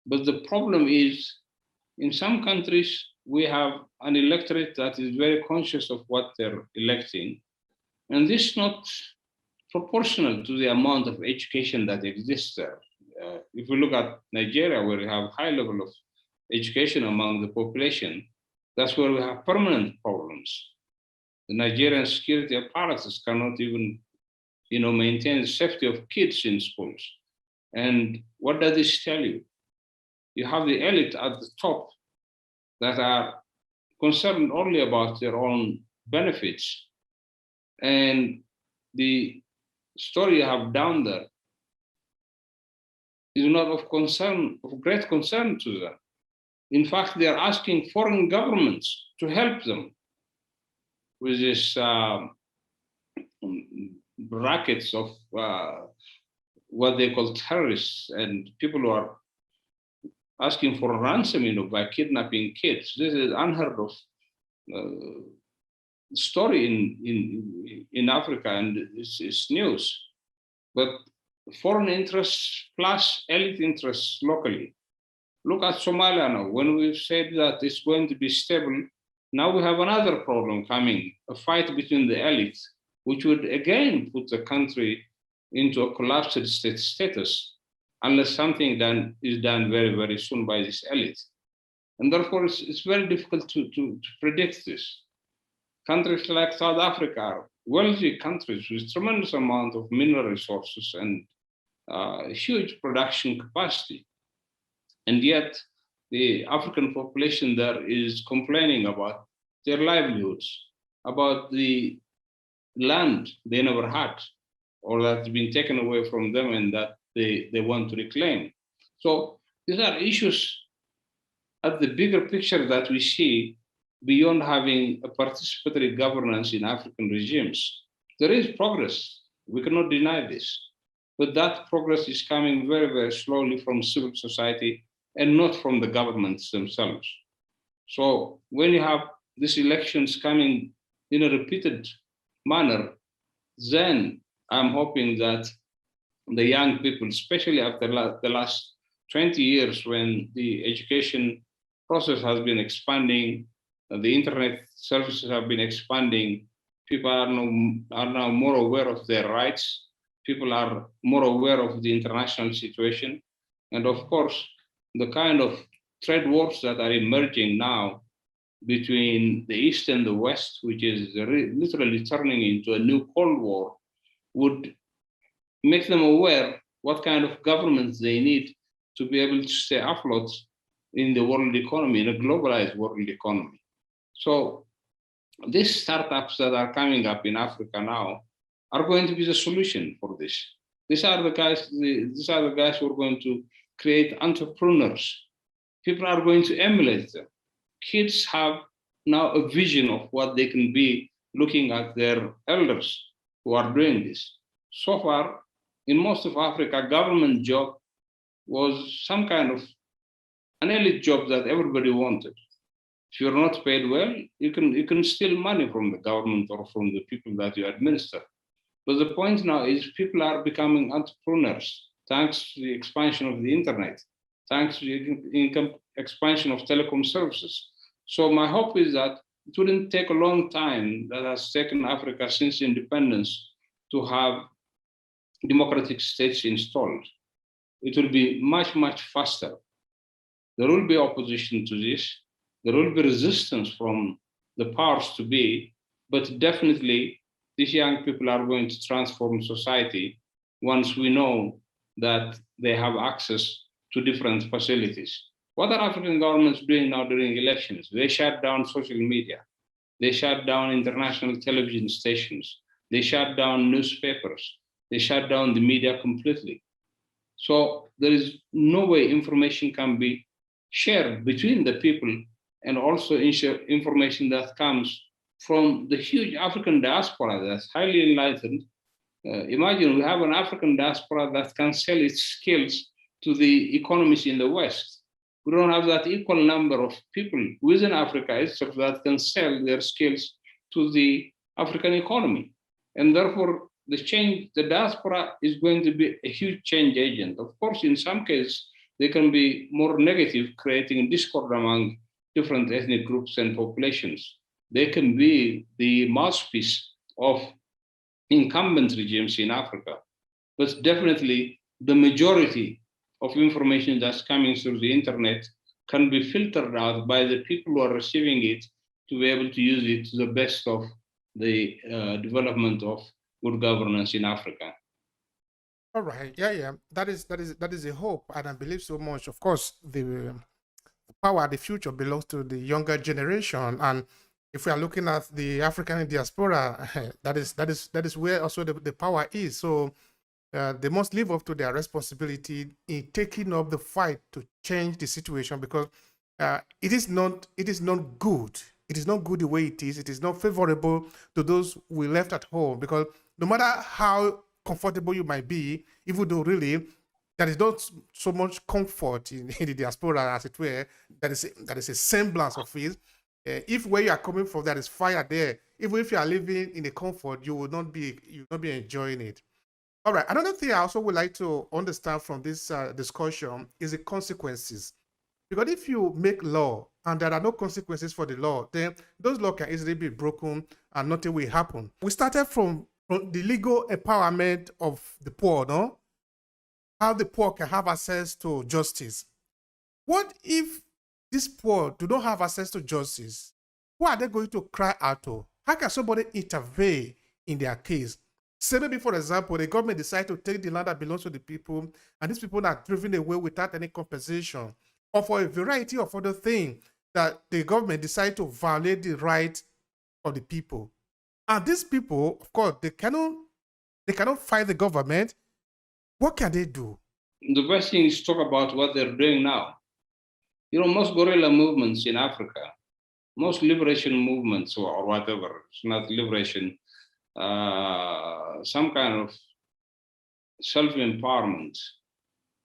But the problem is, in some countries, we have an electorate that is very conscious of what they're electing, and this is not proportional to the amount of education that exists there. If we look at Nigeria, where we have high level of education among the population, that's where we have permanent problems. The Nigerian security apparatus cannot even, maintain the safety of kids in schools. And what does this tell you? You have the elite at the top that are concerned only about their own benefits. And the story you have down there is not of concern, of great concern to them. In fact, they are asking foreign governments to help them with this brackets of what they call terrorists and people who are asking for ransom, by kidnapping kids. This is unheard of story in Africa, and it's news. But foreign interests plus elite interests locally. Look at Somalia now. When we said that it's going to be stable, now we have another problem coming, a fight between the elites, which would again put the country into a collapsed state status unless something is done very, very soon by this elite. And therefore, it's very difficult to predict this. Countries like South Africa are wealthy countries with tremendous amount of mineral resources and huge production capacity. And yet, the African population there is complaining about their livelihoods, about the land they never had, or that's been taken away from them and that they want to reclaim. So these are issues at the bigger picture that we see beyond having a participatory governance in African regimes. There is progress. We cannot deny this. But that progress is coming very, very slowly from civil society and not from the governments themselves. So when you have these elections coming in a repeated manner, then I'm hoping that the young people, especially after the last 20 years when the education process has been expanding, the internet services have been expanding, people are now more aware of their rights, people are more aware of the international situation, and of course, the kind of trade wars that are emerging now between the East and the West, which is literally turning into a new Cold War, would make them aware what kind of governments they need to be able to stay afloat in the world economy, in a globalized world economy. So these startups that are coming up in Africa now are going to be the solution for this. These are the guys who are going to create entrepreneurs. People are going to emulate them. Kids have now a vision of what they can be looking at their elders who are doing this. So far, in most of Africa, government job was some kind of an elite job that everybody wanted. If you're not paid well, you can steal money from the government or from the people that you administer. But the point now is people are becoming entrepreneurs thanks to the expansion of the internet, thanks to the expansion of telecom services. So my hope is that it wouldn't take a long time that has taken Africa since independence to have democratic states installed. It will be much, much faster. There will be opposition to this. There will be resistance from the powers to be, but definitely these young people are going to transform society once we know that they have access to different facilities. What are African governments doing now during elections? They shut down social media. They shut down international television stations. They shut down newspapers. They shut down the media completely. So there is no way information can be shared between the people, and also information that comes from the huge African diaspora that's highly enlightened. Imagine we have an African diaspora that can sell its skills to the economies in the West. We don't have that equal number of people within Africa itself that can sell their skills to the African economy. And therefore, the diaspora is going to be a huge change agent. Of course, in some cases, they can be more negative, creating discord among different ethnic groups and populations. They can be the mouthpiece of incumbent regimes in Africa. But definitely the majority of information that's coming through the internet can be filtered out by the people who are receiving it to be able to use it to the best of the development of good governance in Africa. All right. Yeah, yeah. That is a hope, and I believe so much. Of course, the power, the future belongs to the younger generation, and if we are looking at the African diaspora, that is where also the power is. So they must live up to their responsibility in taking up the fight to change the situation, because it is not good. It is not good the way it is. It is not favorable to those we left at home, because no matter how comfortable you might be, even though really there is not so much comfort in the diaspora, as it were, that is a semblance of it. If where you are coming from there is fire there, even if you are living in the comfort, you will not be enjoying it. All right. Another thing I also would like to understand from this discussion is the consequences. Because if you make law and there are no consequences for the law, then those laws can easily be broken and nothing will happen. We started from the legal empowerment of the poor, no? How the poor can have access to justice. What if these poor do not have access to justice? Who are they going to cry out to? How can somebody intervene in their case? Say maybe, for example, the government decide to take the land that belongs to the people, and these people are driven away without any compensation, or for a variety of other things that the government decide to violate the right of the people. And these people, of course, they cannot fight the government. What can they do? The best thing is to talk about what they're doing now. Most guerrilla movements in Africa, most liberation movements or whatever, it's not liberation, some kind of self-empowerment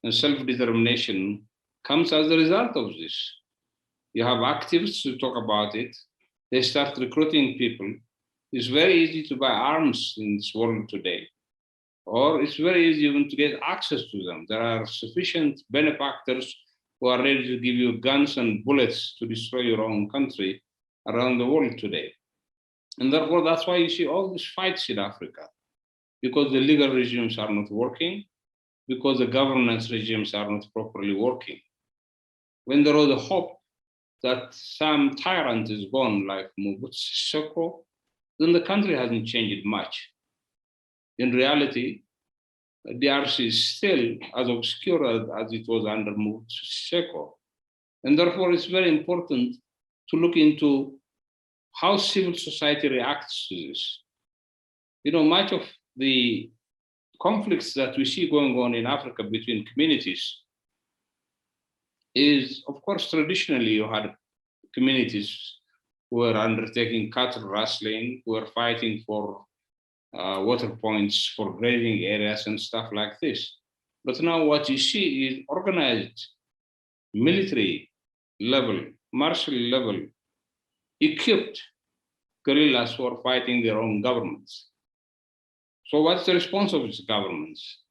and self-determination comes as a result of this. You have activists who talk about it. They start recruiting people. It's very easy to buy arms in this world today, or it's very easy even to get access to them. There are sufficient benefactors who are ready to give you guns and bullets to destroy your own country around the world today. And therefore, that's why you see all these fights in Africa, because the legal regimes are not working, because the governance regimes are not properly working. When there was a hope that some tyrant is gone, like Mobutu Seko, then the country hasn't changed much. In reality, DRC is still as obscure as it was under Mobutu Seko. And therefore, it's very important to look into how civil society reacts to this. Much of the conflicts that we see going on in Africa between communities is, of course, traditionally you had communities who were undertaking cattle rustling, who were fighting for water points, for grazing areas and stuff like this. But now what you see is organized military level, martial level, equipped guerrillas who are fighting their own governments. So what's the response of these governments?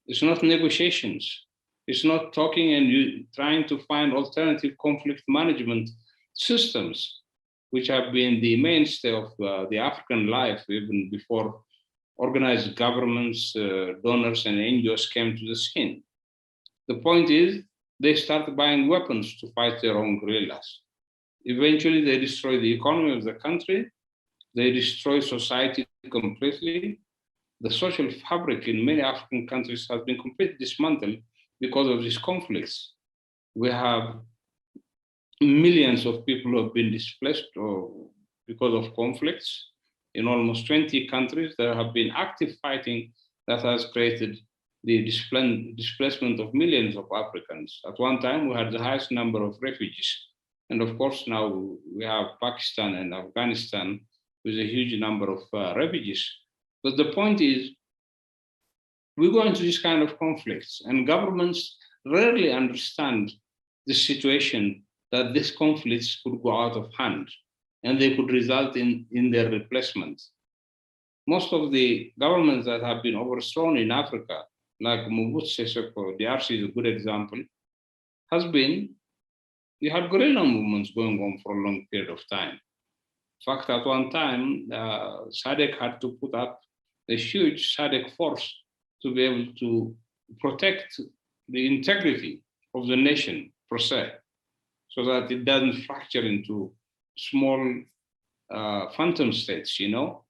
It's not negotiations. It's not talking and trying to find alternative conflict management systems, which have been the mainstay of the African life even before organized governments, donors, and NGOs came to the scene. The point is, they start buying weapons to fight their own guerrillas. Eventually, they destroy the economy of the country. They destroy society completely. The social fabric in many African countries has been completely dismantled because of these conflicts. We have millions of people who have been displaced because of conflicts. In almost 20 countries, there have been active fighting that has created the displacement of millions of Africans. At one time, we had the highest number of refugees. And of course, now we have Pakistan and Afghanistan with a huge number of refugees. But the point is, we go into these kind of conflicts, and governments rarely understand the situation that these conflicts could go out of hand and they could result in their replacement. Most of the governments that have been overthrown in Africa, like Mobutu Sese Seko, DRC is a good example. has been, we had guerrilla movements going on for a long period of time. In fact, at one time, SADC had to put up a huge SADC force to be able to protect the integrity of the nation per se, so that it doesn't fracture into small phantom states, you know.